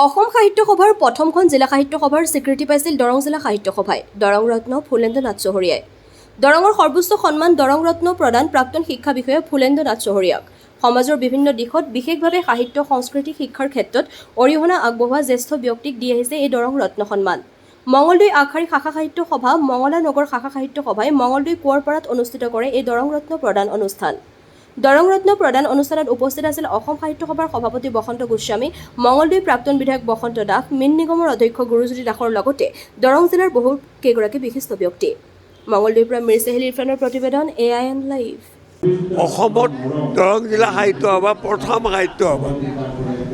অসম সাহিত্য সভাৰ প্ৰথমখন জিলা সাহিত্য সভাৰ স্বীকৃতি পাইছিল দৰং জিলা সাহিত্য সভাই। দৰং ৰত্ন ফুলেন্দু নাথ চহৰীয়াই। দৰঙৰ সৰ্বোচ্চ সন্মান দৰং ৰত্ন প্ৰদান প্ৰাক্তন শিক্ষা বিষয়া ফুলেন্দু নাথ চহৰীয়াক। সমাজৰ বিভিন্ন দিশত বিশেষভাৱে সাহিত্য সংস্কৃতি শিক্ষাৰ ক্ষেত্ৰত অৰিহণা আগবঢ়োৱা জ্যেষ্ঠ ব্যক্তিক দি আহিছে এই দৰং ৰত্ন সন্মান। মঙলদৈ আগশাৰী শাখা সাহিত্য সভা, মঙলা নগৰ শাখা সাহিত্য সভাই মঙলদৈ কুঁৱৰপাৰাত অনুষ্ঠিত কৰে এই দৰং ৰত্ন প্ৰদান অনুষ্ঠান। দৰং ৰত্ন প্ৰদান অনুষ্ঠানত উপস্থিত আছিল অসম সাহিত্য সভাৰ সভাপতি বসন্ত গোস্বামী, মঙলদৈ প্ৰাক্তন বিধায়ক বসন্ত দাস, মীন নিগমৰ অধ্যক্ষ গুৰুজ্যোতি দাসৰ লগতে দৰং জিলাৰ বহু কেইগৰাকী বিশিষ্ট ব্যক্তি। মঙলদৈৰ পৰা মিৰ চেহেল ইৰফানৰ প্ৰতিবেদন AIN লাইভ। অসমত দৰং জিলা সাহিত্য সভা প্ৰথম সাহিত্য সভা,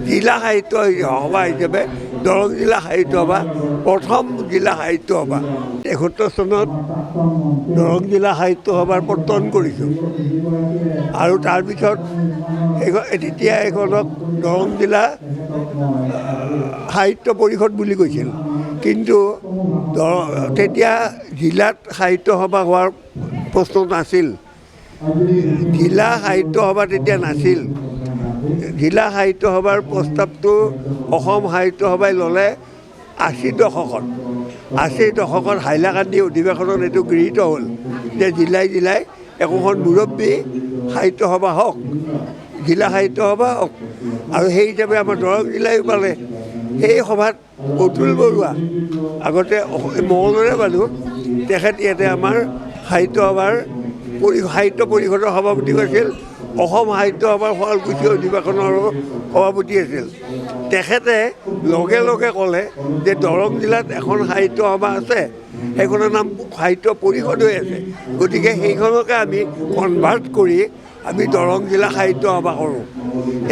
জিলা সাহিত্য সভা হিচাপে দৰং জিলা সাহিত্য সভা প্ৰথম জিলা সাহিত্য সভা। ৭১ চনত দৰং জিলা সাহিত্য সভাৰ পতন কৰিছোঁ আৰু তাৰপিছত তেতিয়া এইখনক দৰং জিলা সাহিত্য পৰিষদ বুলি কৈছিল। কিন্তু তেতিয়া জিলাত সাহিত্য সভা হোৱাৰ প্ৰশ্ন নাছিল। জিলা সাহিত্য সভা তেতিয়া নাছিল। জিলা সাহিত্য সভাৰ প্ৰস্তাৱটো অসম সাহিত্য সভাই ল'লে ৮০ দশকত। ৮০ দশকত হাইলাকান্দি অধিৱেশনত এইটো গৃহীত হ'ল যে জিলাই জিলাই একোখন মুৰব্বী সাহিত্য সভা হওক, জিলা সাহিত্য সভা হওক। আৰু সেই হিচাপে আমাৰ দৰং জিলায়ো পালে। সেই সভাত অতুল বৰুৱা, আগতে মঙলদৈৰে মানুহ, তেখেত ইয়াতে আমাৰ সাহিত্য সভাৰ সাহিত্য পৰিষদৰ সভাপতি আছিল। অসম সাহিত্য সভাৰ শুৱালকুছি অধিৱেশনৰো সভাপতি আছিল। তেখেতে লগে লগে ক'লে যে দৰং জিলাত এখন সাহিত্য সভা আছে, সেইখনৰ নাম সাহিত্য পৰিষদ হৈ আছে, গতিকে সেইখনকে আমি কনভাৰ্ট কৰি আমি দৰং জিলা সাহিত্য সভা কৰোঁ।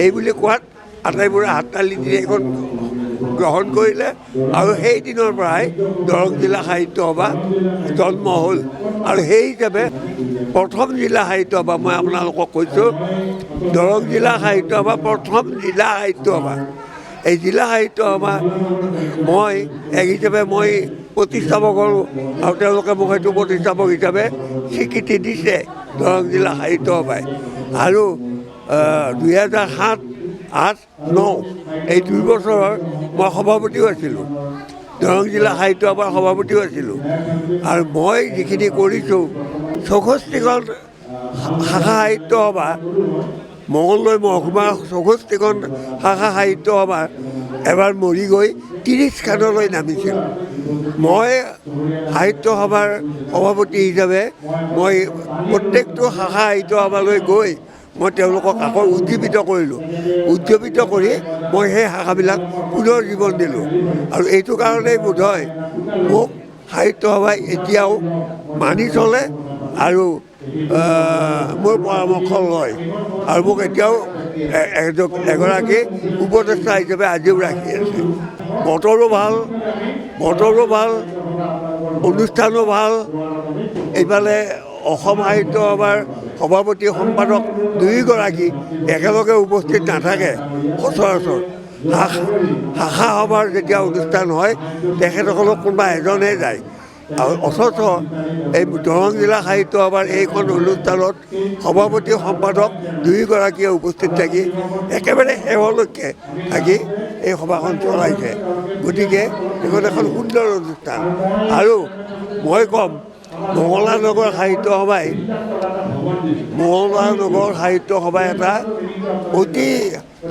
এই বুলি কোৱাত আটাইবোৰে হাততালি দি এইখন গ্ৰহণ কৰিলে আৰু সেই দিনৰ পৰাই দৰং জিলা সাহিত্য সভা জন্ম হ'ল। আৰু সেই হিচাপে প্ৰথম জিলা সাহিত্য সভা, মই আপোনালোকক কৈছোঁ, দৰং জিলা সাহিত্য সভা প্ৰথম জিলা সাহিত্য সভা। এই জিলা সাহিত্য সভা মই এক হিচাপে মই প্ৰতিষ্ঠাপক হ'লোঁ আৰু তেওঁলোকে মোক সেইটো প্ৰতিষ্ঠাপক হিচাপে স্বীকৃতি দিছে দৰং জিলা সাহিত্য সভাই। আৰু ২০০৭, ৮, ৯ এই ২ বছৰৰ মই সভাপতিও আছিলোঁ, দৰং জিলা সাহিত্য সভাৰ সভাপতিও আছিলোঁ। আৰু মই যিখিনি কৰিছোঁ ৬৪খন শাখা সাহিত্য সভা, মঙলদৈ মহকুমাৰ ৬৪খন শাখা সাহিত্য সভা এবাৰ মৰি গৈ ৩০ স্থানলৈ নামিছিল। মই সাহিত্য সভাৰ সভাপতি হিচাপে মই প্ৰত্যেকটো শাখা সাহিত্য সভালৈ গৈ মই তেওঁলোকক আকৌ উজ্জীৱিত কৰিলোঁ। উজ্জীৱিত কৰি মই সেই শাখাবিলাক পুনৰ জীৱন দিলোঁ। আৰু এইটো কাৰণেই বোধ হয় মোক সাহিত্য সভাই এতিয়াও মানি চলে আৰু মোৰ পৰামৰ্শ লয় আৰু মোক এতিয়াও এগৰাকী উপদেষ্টা হিচাপে আজিও ৰাখি আছে। বতৰো ভাল, অনুষ্ঠানো ভাল। এইফালে অসম সাহিত্য সভাৰ সভাপতি সম্পাদক দুয়োগৰাকী একেলগে উপস্থিত নাথাকে সচৰাচৰ। শাখা সভাৰ যেতিয়া অনুষ্ঠান হয় তেখেতসকলক কোনোবা এজনে যায়। আৰু অথচ এই দৰং জিলা সাহিত্য সভাৰ এইখন অনুষ্ঠানত সভাপতি সম্পাদক দুয়োগৰাকীয়ে উপস্থিত থাকি একেবাৰে শেষলৈকে থাকি এই সভাখন চলাইছে। গতিকে এইখন এখন সুন্দৰ অনুষ্ঠান। আৰু মই ক'ম, মঙলা নগৰ সাহিত্য সভাই এটা অতি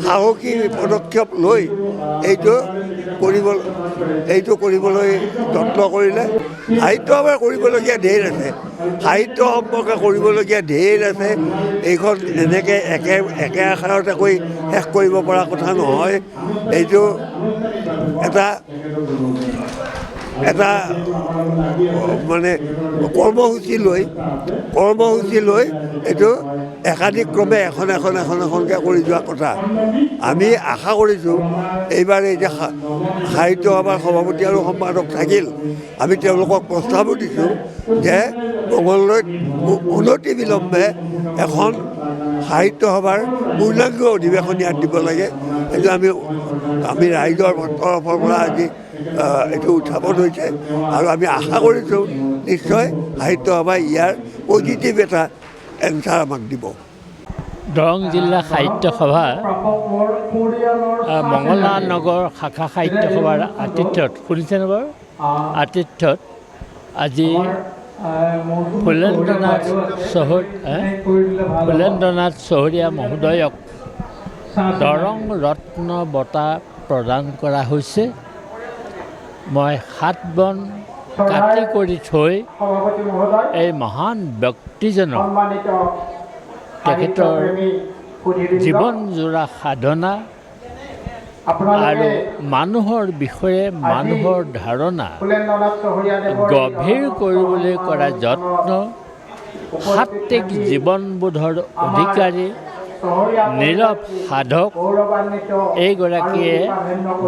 সাহসী পদক্ষেপ লৈ এইটো কৰিবলৈ যত্ন কৰিলে। সাহিত্য সভাৰ কৰিবলগীয়া ঢেৰ আছে, সাহিত্য সম্পৰ্কে কৰিবলগীয়া ঢেৰ আছে। এইখন এনেকৈ একে আষাৰতে কৈ শেষ কৰিব পৰা কথা নহয়। এইটো এটা মানে কৰ্মসূচী লৈ এইটো একাধিক্ৰমে এখনকৈ কৰি যোৱা কথা। আমি আশা কৰিছোঁ এইবাৰ এই যে সাহিত্য সভাৰ সভাপতি আৰু সম্পাদক থাকিল, আমি তেওঁলোকক প্ৰস্তাৱো দিছোঁ যে মঙলদৈত অনতি বিলম্বে এখন সাহিত্য সভাৰ পূৰ্ণাংগ অধিৱেশন ইয়াত দিব লাগে। সেইটো আমি ৰাইজৰ তৰফৰ পৰা আজি এইটো উত্থাপন হৈছে আৰু আমি আশা কৰিছোঁ নিশ্চয় সাহিত্য সভাই ইয়াৰ পজিটিভ এটা এনচাৰ আমাক দিব। দৰং জিলা সাহিত্য সভা মঙলানগৰ শাখা সাহিত্য সভাৰ আতিথ্যত শুনিছেনে বাৰু আতিথ্যত আজি ফুলেন্দ্ৰনাথ চহৰীয়া মহোদয়ক দৰং ৰত্ন বঁটা প্ৰদান কৰা হৈছে। মই হাত বন কাটি কৰি থৈ এই মহান ব্যক্তিজনক তেখেতৰ জীৱনজোৰা সাধনা আৰু মানুহৰ বিষয়ে মানুহৰ ধাৰণা গভীৰ কৰিবলৈ কৰা যত্ন, সাত্বিক জীৱনবোধৰ অধিকাৰী নীৰৱ সাধক এইগৰাকীয়ে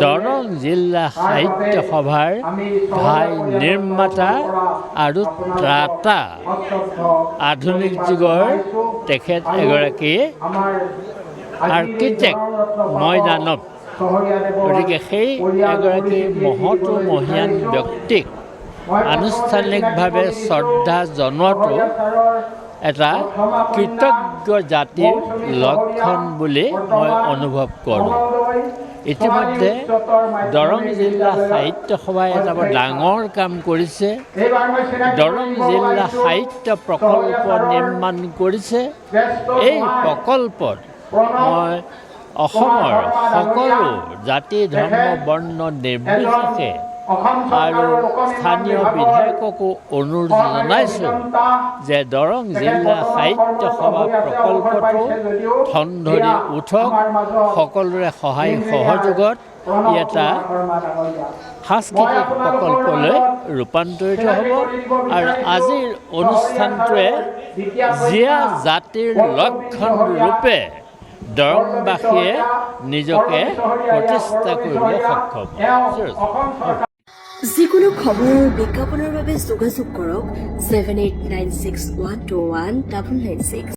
দৰং জিলা সাহিত্য সভাৰ ঘাই নিৰ্মাতা আৰু ত্ৰাতা। আধুনিক যুগৰ তেখেত এগৰাকী আৰ্কিটেক্ট মই দানৱ। গতিকে সেই এগৰাকী মহতো মহীয়ান ব্যক্তিক আনুষ্ঠানিকভাৱে শ্ৰদ্ধা জনোৱাটো এটা কৃতজ্ঞ জাতিৰ লক্ষণ বুলি মই অনুভৱ কৰোঁ। ইতিমধ্যে দৰং জিলা সাহিত্য সভাই এটা বৰ ডাঙৰ কাম কৰিছে। দৰং জিলা সাহিত্য প্ৰকল্প নিৰ্মাণ কৰিছে। এই প্ৰকল্পত মই অসমৰ সকলো জাতি ধৰ্ম বৰ্ণ নিৰ্বিশেষে আৰু স্থানীয় বিধায়ককো অনুৰোধ জনাইছোঁ যে দৰং জিলা সাহিত্য সভা প্ৰকল্পটো ঠন ধৰি উঠক। সকলোৰে সহায় সহযোগত ই এটা সাংস্কৃতিক প্ৰকল্পলৈ ৰূপান্তৰিত হ'ব আৰু আজিৰ অনুষ্ঠানটোৱে জীয়া জাতিৰ লক্ষণ ৰূপে দৰংবাসীয়ে নিজকে প্ৰতিষ্ঠা কৰিবলৈ সক্ষম হ'ব। যিকোনো খবৰ আৰু বিজ্ঞাপনৰ বাবে যোগাযোগ কৰক 7896121996।